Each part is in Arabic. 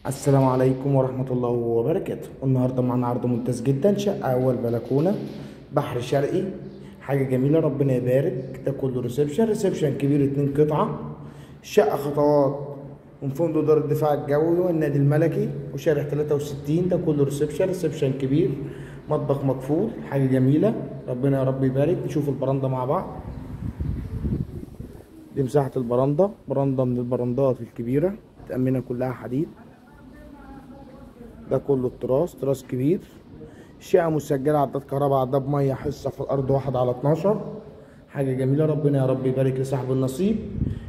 السلام عليكم ورحمة الله وبركاته. النهاردة معنا عرض ممتاز جدا، شقة أول بلكونة بحر شرقي، حاجة جميلة ربنا يبارك. ده كله ريسبشن كبير 2 قطعة. الشقة خطوات من فندق دار الدفاع الجوي والنادي الملكي وشارع 63. ده كله ريسبشن كبير، مطبخ مقفول، حاجة جميلة ربنا يا رب يبارك. نشوف البرندة مع بعض. دي مساحة البرندة، برندة من البرندات الكبيرة متأمنة كلها حديد. ده كله تراس كبير. الشقة مسجلة عداد كهرباء، عداد مية، حصة في الأرض 1/12. حاجة جميلة ربنا يا رب يبارك لصاحب النصيب.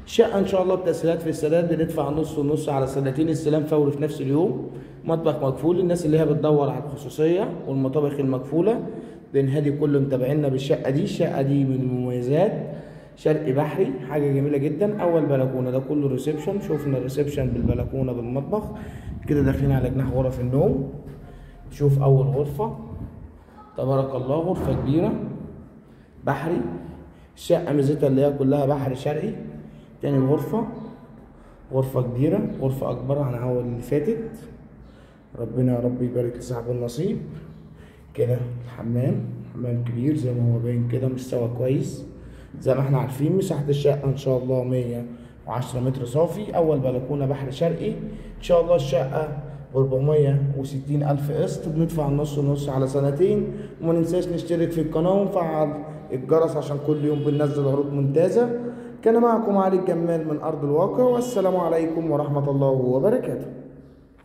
الشقة إن شاء الله بتسهيلات في السداد، بندفع نص ونص على سنتين، استلام فوري في نفس اليوم. مطبخ مقفول، الناس اللي هي بتدور على الخصوصية والمطابخ المقفولة بنهدي كل متابعينا بالشقة دي. الشقة دي من المميزات شرقي بحري، حاجة جميلة جدا. أول بلكونة، ده كله ريسبشن. شوفنا الريسبشن بالبلكونة بالمطبخ كده، داخلين على جناح غرف النوم. شوف أول غرفة، تبارك الله، غرفة كبيرة بحري. الشقة ميزتها اللي هي كلها بحر شرقي. تاني غرفة كبيرة، غرفة أكبر عن أول اللي فاتت. ربنا يا رب يبارك لصاحب النصيب. كده حمام كبير زي ما هو باين كده، مستوى كويس زي ما احنا عارفين. مساحة الشقة إن شاء الله 110 متر صافي. أول بلكونة بحر شرقي. إن شاء الله الشقة ب460,000 قسط، بندفع نص ونص على سنتين. وما ننساش نشترك في القناة ونفعل الجرس عشان كل يوم بننزل عروض ممتازة. كان معكم علي الجمال من أرض الواقع، والسلام عليكم ورحمة الله وبركاته.